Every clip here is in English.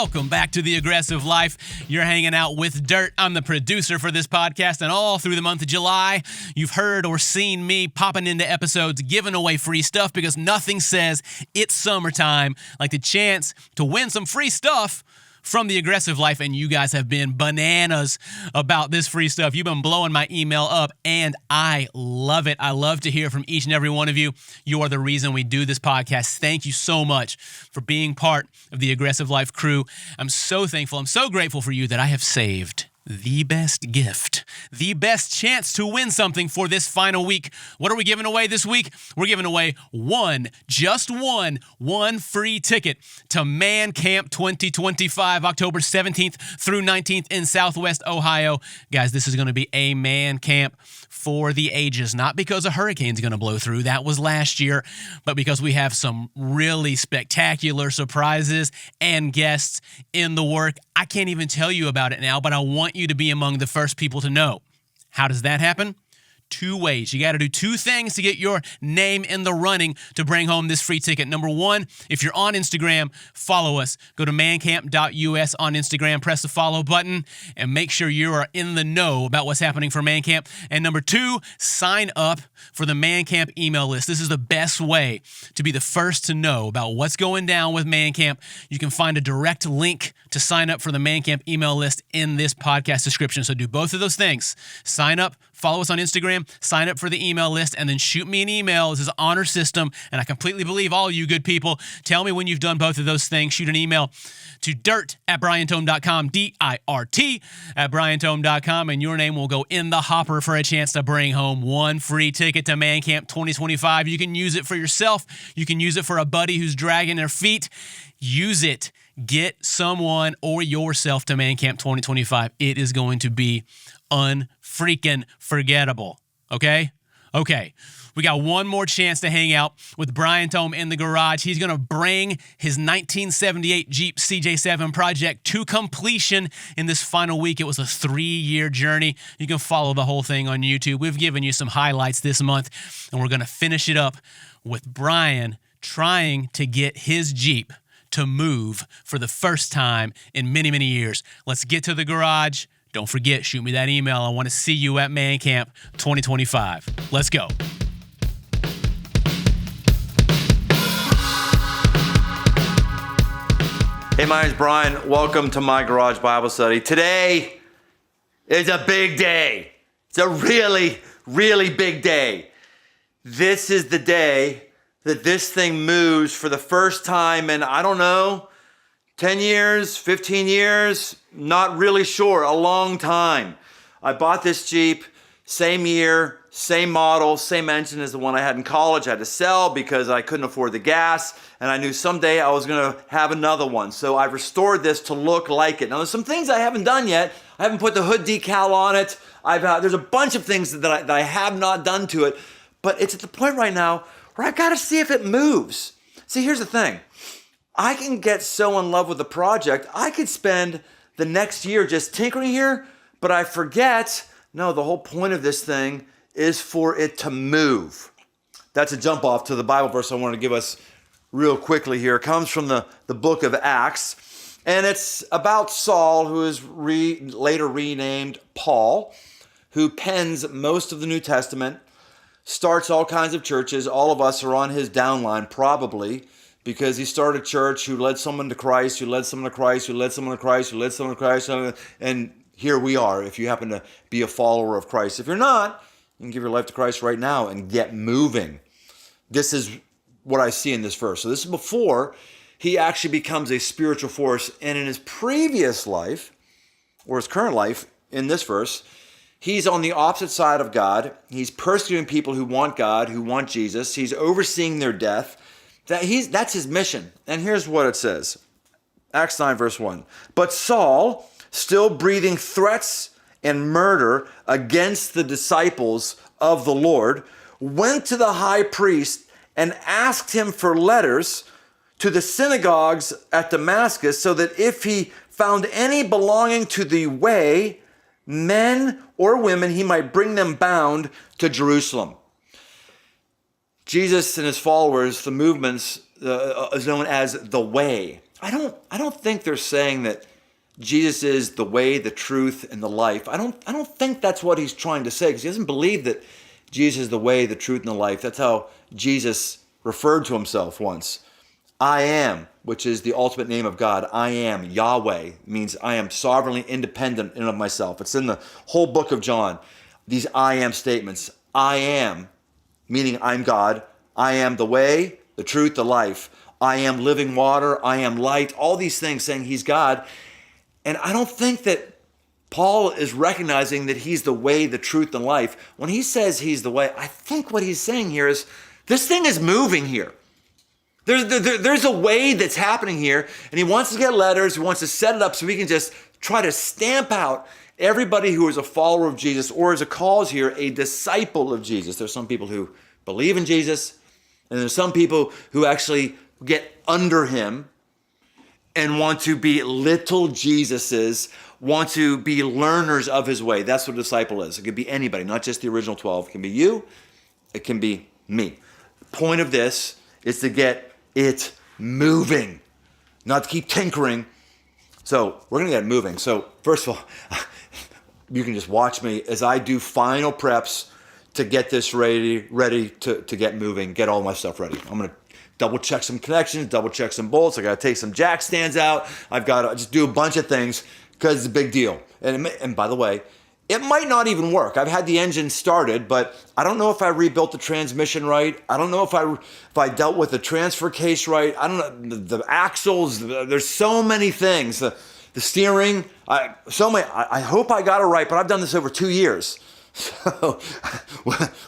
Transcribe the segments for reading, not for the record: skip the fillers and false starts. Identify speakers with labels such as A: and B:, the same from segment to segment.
A: Welcome back to The Aggressive Life. You're hanging out with Dirt. I'm the producer for this podcast, and all through the month of July, you've heard or seen me popping into episodes giving away free stuff because nothing says it's summertime like the chance to win some free stuff from The Aggressive Life, and you guys have been bananas about this free stuff. You've been blowing my email up, and I love it. I love to hear from each and every one of you. You are the reason we do this podcast. Thank you so much for being part of the Aggressive Life crew. I'm so thankful. I'm so grateful for you that I have saved the best gift, the best chance to win something for this final week. What are we giving away this week? We're giving away just one free ticket to Man Camp 2025, October 17th through 19th in Southwest Ohio. Guys, this is going to be a man camp for the ages, not because a hurricane's going to blow through. That was last year, but because we have some really spectacular surprises and guests in the work. I can't even tell you about it now, but I want you to be among the first people to know. How does that happen? Two ways. You got to do two things to get your name in the running to bring home this free ticket. Number one, if you're on Instagram, follow us. Go to mancamp.us on Instagram, press the follow button, and make sure you are in the know about what's happening for Man Camp. And number two, sign up for the Man Camp email list. This is the best way to be the first to know about what's going down with Man Camp. You can find a direct link to sign up for the Man Camp email list in this podcast description. So do both of those things. Sign up, follow us on Instagram, sign up for the email list, and then shoot me an email. This is an honor system, and I completely believe all you good people. Tell me when you've done both of those things. Shoot an email to dirt@briantome.com, dirt@briantome.com, and your name will go in the hopper for a chance to bring home one free ticket to Man Camp 2025. You can use it for yourself. You can use it for a buddy who's dragging their feet. Use it. Get someone or yourself to Man Camp 2025. It is going to be unfreaking forgettable. Okay? Okay. We got one more chance to hang out with Brian Tome in the garage. He's going to bring his 1978 Jeep CJ7 project to completion in this final week. It was a 3-year journey. You can follow the whole thing on YouTube. We've given you some highlights this month, and we're going to finish it up with Brian trying to get his Jeep to move for the first time in many, many years. Let's get to the garage. Don't forget, shoot me that email. I want to see you at Man Camp 2025. Let's go.
B: Hey, my name's Brian. Welcome to my Garage Bible Study. Today is a big day. It's a really, really big day. This is the day that this thing moves for the first time in, I don't know, 10 years, 15 years, not really sure, a long time. I bought this Jeep, same year, same model, same engine as the one I had in college. I had to sell because I couldn't afford the gas, and I knew someday I was gonna have another one. So I restored this to look like it. Now there's some things I haven't done yet. I haven't put the hood decal on it. There's a bunch of things that I have not done to it, but it's at the point right now where I gotta see if it moves. See, here's the thing. I can get so in love with the project, I could spend the next year just tinkering here, but I forget, no, the whole point of this thing is for it to move. That's a jump off to the Bible verse I want to give us real quickly here. It comes from the book of Acts, and it's about Saul, who is later renamed Paul, who pens most of the New Testament, starts all kinds of churches. All of us are on his downline, probably, because he started a church who led someone to Christ, who led someone to Christ, who led someone to Christ, who led someone to Christ, and here we are, if you happen to be a follower of Christ. If you're not, you can give your life to Christ right now and get moving. This is what I see in this verse. So this is before he actually becomes a spiritual force, and in his previous life, or his current life, in this verse, he's on the opposite side of God. He's persecuting people who want God, who want Jesus. He's overseeing their death. That's his mission. And here's what it says. Acts 9, verse 1. But Saul, still breathing threats and murder against the disciples of the Lord, went to the high priest and asked him for letters to the synagogues at Damascus, so that if he found any belonging to the way, men or women, he might bring them bound to Jerusalem. Jesus and his followers, the movements is known as the way. I don't think they're saying that Jesus is the way, the truth, and the life. I don't think that's what he's trying to say, because he doesn't believe that Jesus is the way, the truth, and the life. That's how Jesus referred to himself once. I am, which is the ultimate name of God. I am. Yahweh means I am sovereignly independent in and of myself. It's in the whole book of John, these I am statements. I am, meaning I'm God. I am the way, the truth, the life. I am living water. I am light. All these things saying he's God. And I don't think that Paul is recognizing that he's the way, the truth, and life. When he says he's the way, I think what he's saying here is this thing is moving here. There's a way that's happening here, and he wants to get letters. He wants to set it up so we can just try to stamp out everybody who is a follower of Jesus, or as it calls here, a disciple of Jesus. There's some people who believe in Jesus, and there's some people who actually get under him and want to be little Jesuses, want to be learners of his way. That's what a disciple is. It could be anybody, not just the original 12. It can be you. It can be me. The point of this is to get it moving, not to keep tinkering. So we're going to get it moving. So first of all, you can just watch me as I do final preps to get this ready to get moving, get all my stuff ready. I'm going to double check some connections, double check some bolts. I got to take some jack stands out. I've got to just do a bunch of things because it's a big deal. And by the way, it might not even work. I've had the engine started, but I don't know if I rebuilt the transmission right. I don't know if I dealt with the transfer case right. I don't know, the axles, there's so many things. The steering, I hope I got it right, but I've done this over 2 years. So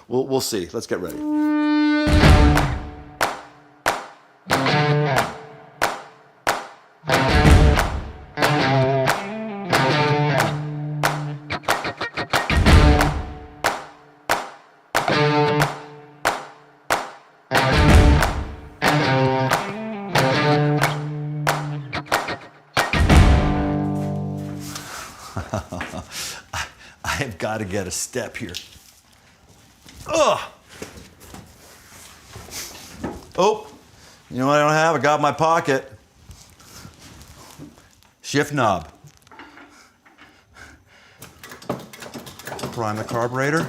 B: we'll see. Let's get ready. I've got to get a step here. Ugh. Oh, you know what I don't have? I got in my pocket. Shift knob. Prime the carburetor.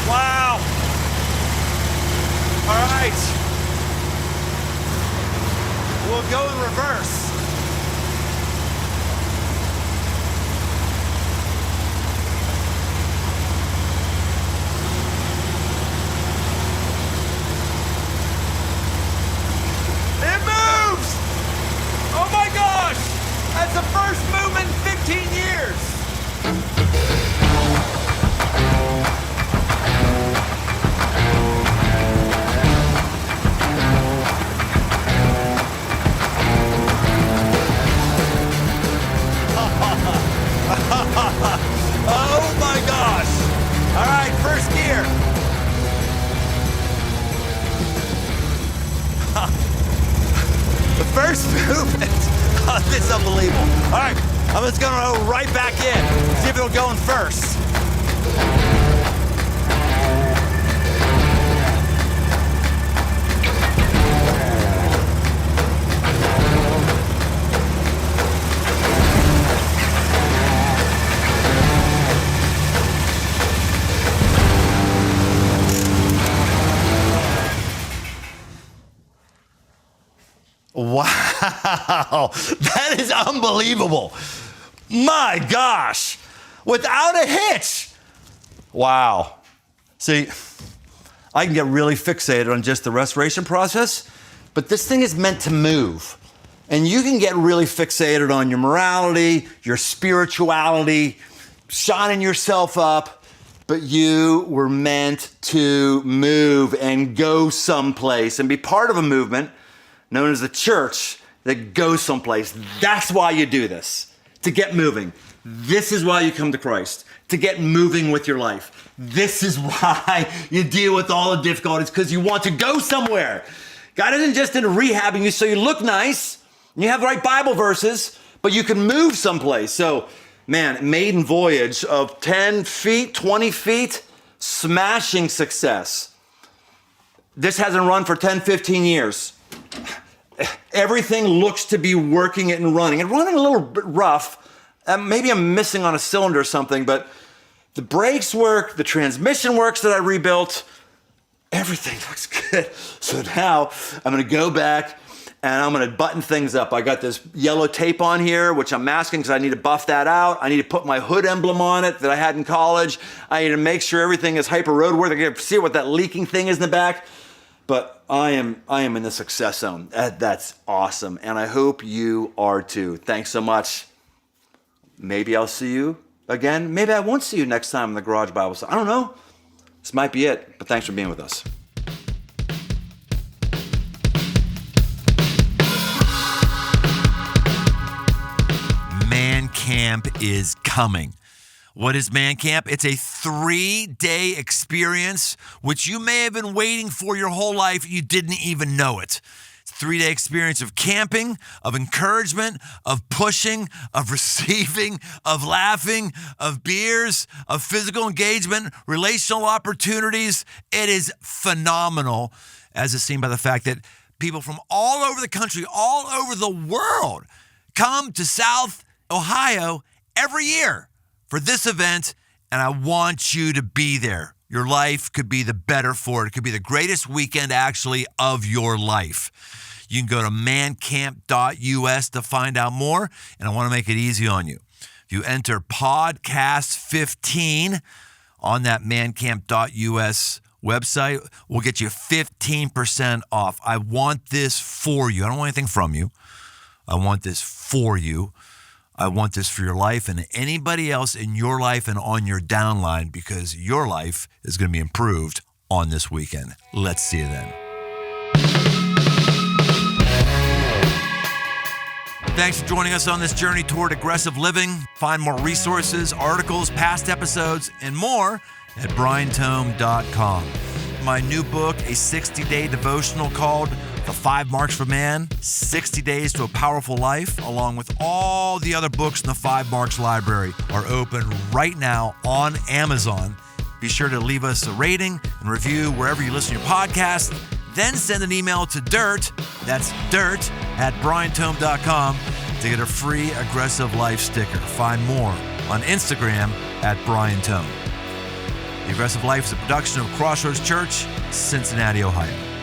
B: Wow. All right. We'll go in reverse. It moves! Oh my gosh! That's the first movement in 15 years. Oh my gosh! All right, first gear. The first movement. Oh, this is unbelievable. All right, I'm just gonna go right back in. See if it'll go in first. Wow, that is unbelievable. My gosh, without a hitch. Wow. See, I can get really fixated on just the restoration process, but this thing is meant to move. And you can get really fixated on your morality, your spirituality, shining yourself up, but you were meant to move and go someplace and be part of a movement known as the church that goes someplace. That's why you do this, to get moving. This is why you come to Christ, to get moving with your life. This is why you deal with all the difficulties, because you want to go somewhere. God isn't just into rehabbing you so you look nice, and you have the right Bible verses, but you can move someplace. So, man, maiden voyage of 10 feet, 20 feet, smashing success. This hasn't run for 10, 15 years. Everything looks to be working and running a little bit rough. Maybe I'm missing on a cylinder or something, but the brakes work, the transmission works that I rebuilt. Everything looks good. So now I'm gonna go back and I'm gonna button things up. I got this yellow tape on here, which I'm masking because I need to buff that out. I need to put my hood emblem on it that I had in college. I need to make sure everything is hyper roadworthy. I can see what that leaking thing is in the back. But I am in the success zone. That's awesome. And I hope you are too. Thanks so much. Maybe I'll see you again. Maybe I won't see you next time in the Garage Bible Study. I don't know. This might be it, but thanks for being with us.
C: Man Camp is coming. What is Man Camp? It's a 3-day experience, which you may have been waiting for your whole life. You didn't even know it. It's a 3-day experience of camping, of encouragement, of pushing, of receiving, of laughing, of beers, of physical engagement, relational opportunities. It is phenomenal, as is seen by the fact that people from all over the country, all over the world, come to South Ohio every year for this event, and I want you to be there. Your life could be the better for it. It could be the greatest weekend, actually, of your life. You can go to mancamp.us to find out more, and I want to make it easy on you. If you enter podcast 15 on that mancamp.us website, we'll get you 15% off. I want this for you. I don't want anything from you. I want this for you. I want this for your life and anybody else in your life and on your downline, because your life is going to be improved on this weekend. Let's see you then. Thanks for joining us on this journey toward aggressive living. Find more resources, articles, past episodes, and more at briantome.com. My new book, a 60-day devotional called The 5 Marks for Man, 60 Days to a Powerful Life, along with all the other books in the 5 Marks library, are open right now on Amazon. Be sure to leave us a rating and review wherever you listen to your podcast. Then send an email to dirt, that's dirt, @briantome.com to get a free Aggressive Life sticker. Find more on Instagram @BrianTome. The Aggressive Life is a production of Crossroads Church, Cincinnati, Ohio.